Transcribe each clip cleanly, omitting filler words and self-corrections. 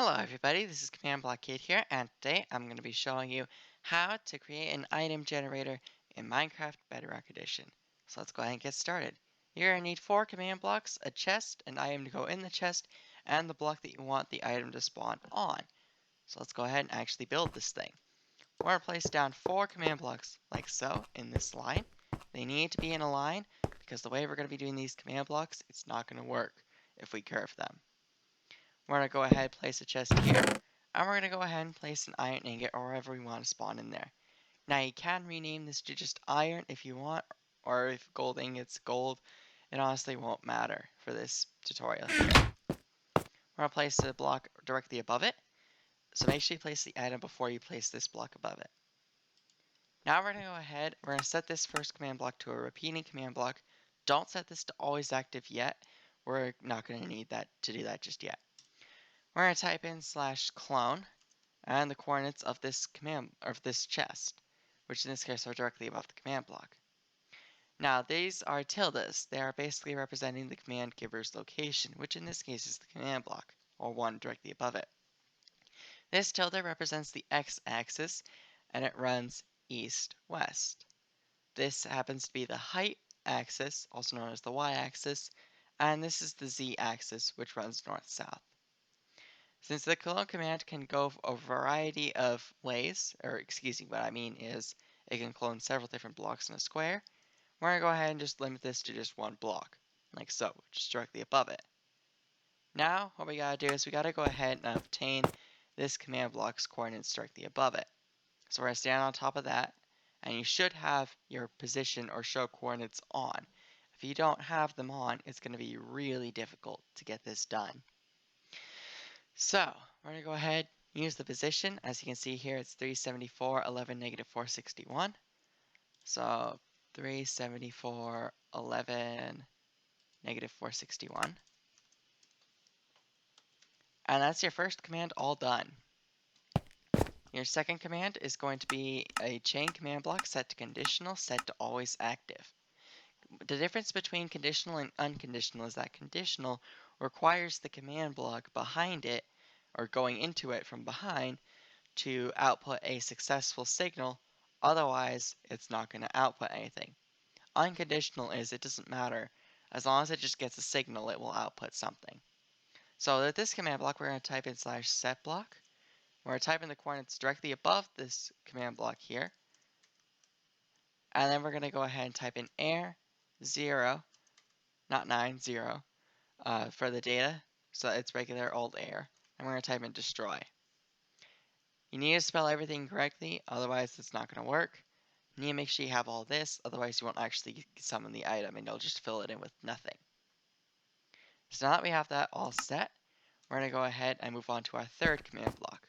Hello everybody, this is Command Block Kid here, and today I'm going to be showing you how to create an item generator in Minecraft Bedrock Edition. So let's go ahead and get started. You're going to need 4 command blocks, a chest, an item to go in the chest, and the block that you want the item to spawn on. So let's go ahead and actually build this thing. We're going to place down 4 command blocks, like so, in this line. They need to be in a line, because the way we're going to be doing these command blocks, it's not going to work if we curve them. We're going to go ahead and place a chest here, and we're going to go ahead and place an iron ingot or wherever we want to spawn in there. Now you can rename this to just iron if you want, or if gold ingot's gold. It honestly won't matter for this tutorial here. We're going to place the block directly above it, so make sure you place the item before you place this block above it. Now we're going to go ahead, we're going to set this first command block to a repeating command block. Don't set this to always active yet. We're not going to need that to do that just yet. We're going to type in /clone and the coordinates of this chest, which in this case are directly above the command block. Now these are tildes. They are basically representing the command giver's location, which in this case is the command block, or one directly above it. This tilde represents the x-axis, and it runs east-west. This happens to be the height axis, also known as the y-axis, and this is the z-axis, which runs north-south. Since the clone command can go a variety of ways, or excuse me, what I mean is it can clone several different blocks in a square, we're going to go ahead and just limit this to just one block, like so, just directly above it. Now, what we got to do is we got to go ahead and obtain this command block's coordinates directly above it. So we're going to stand on top of that, and you should have your position or show coordinates on. If you don't have them on, it's going to be really difficult to get this done. So, we're going to go ahead and use the position. As you can see here, it's 374, 11, negative 461. So, 374, 11, negative 461. And that's your first command all done. Your second command is going to be a chain command block set to conditional, set to always active. The difference between conditional and unconditional is that conditional requires the command block behind it, or going into it from behind, to output a successful signal. Otherwise, it's not going to output anything. Unconditional is it doesn't matter. As long as it just gets a signal, it will output something. So with this command block, we're going to type in /setBlock. We're going to type in the coordinates directly above this command block here. And then we're going to go ahead and type in air 0, not 9, 0, for the data. So it's regular old air. And we're going to type in destroy. You need to spell everything correctly, otherwise it's not going to work. You need to make sure you have all this, otherwise you won't actually summon the item and you'll just fill it in with nothing. So now that we have that all set, we're going to go ahead and move on to our third command block.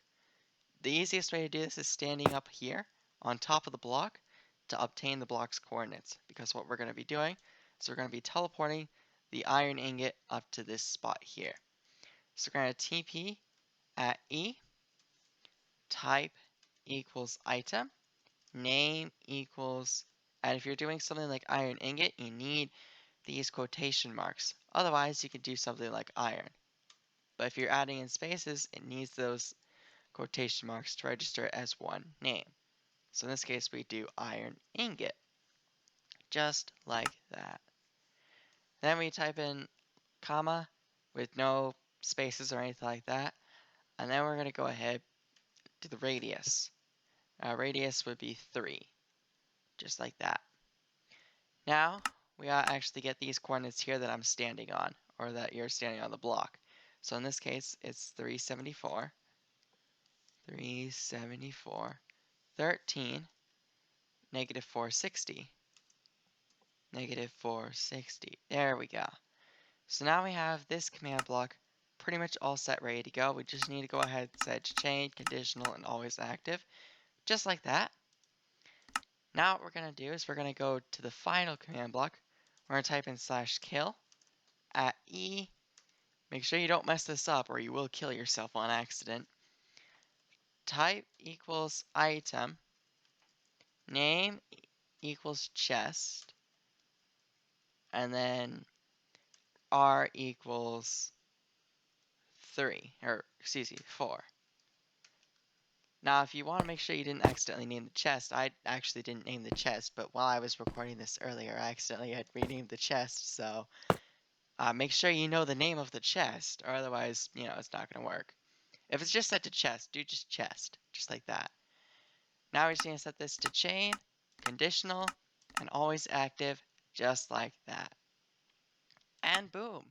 The easiest way to do this is standing up here on top of the block to obtain the block's coordinates, because what we're going to be doing is we're going to be teleporting the iron ingot up to this spot here. So we're going to TP at E, type equals item, name equals, and if you're doing something like iron ingot, you need these quotation marks. Otherwise, you can do something like iron. But if you're adding in spaces, it needs those quotation marks to register it as one name. So in this case, we do iron ingot, just like that. Then we type in comma with no spaces or anything like that. And then we're going to go ahead to the radius. Radius would be 3, just like that. Now, we gotta actually get these coordinates here that I'm standing on, or that you're standing on the block. So in this case, it's 374, 13, negative 460, negative 460. There we go. So now we have this command block pretty much all set, ready to go. We just need to go ahead and set chain, conditional, and always active, just like that. Now what we're going to do is we're going to go to the final command block. We're going to type in /kill at E. Make sure you don't mess this up or you will kill yourself on accident. Type equals item. Name equals chest. And then R equals 3, or excuse me, 4. Now, if you want to make sure you didn't accidentally name the chest, I actually didn't name the chest, but while I was recording this earlier, I accidentally had renamed the chest, so make sure you know the name of the chest, or otherwise, it's not going to work. If it's just set to chest, do just chest, just like that. Now we're just going to set this to chain, conditional, and always active, just like that. And boom,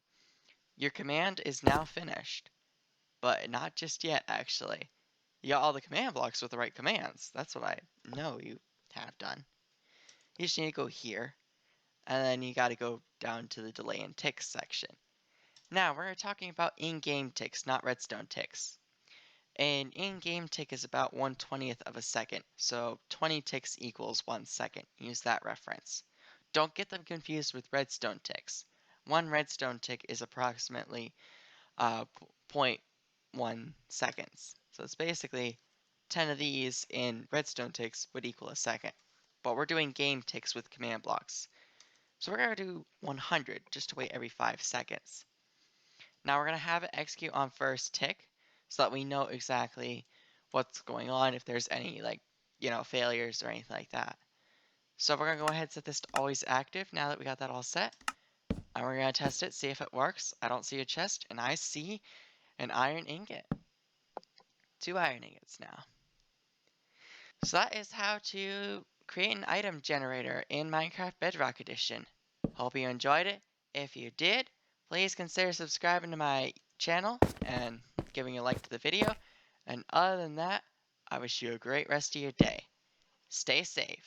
your command is now finished. But not just yet, actually. You got all the command blocks with the right commands. That's what I know you have done. You just need to go here, and then you got to go down to the delay and ticks section. Now, we're talking about in-game ticks, not redstone ticks. An in-game tick is about 1/20th of a second, so 20 ticks equals 1 second. Use that reference. Don't get them confused with redstone ticks. One redstone tick is approximately 0.1 seconds. So it's basically 10 of these in redstone ticks would equal a second. But we're doing game ticks with command blocks. So we're going to do 100 just to wait every 5 seconds. Now we're going to have it execute on first tick so that we know exactly what's going on, if there's any failures or anything like that. So we're going to go ahead and set this to always active now that we got that all set. And we're going to test it, see if it works. I don't see a chest, and I see an iron ingot. 2 iron ingots now. So that is how to create an item generator in Minecraft Bedrock Edition. Hope you enjoyed it. If you did, please consider subscribing to my channel and giving a like to the video. And other than that, I wish you a great rest of your day. Stay safe.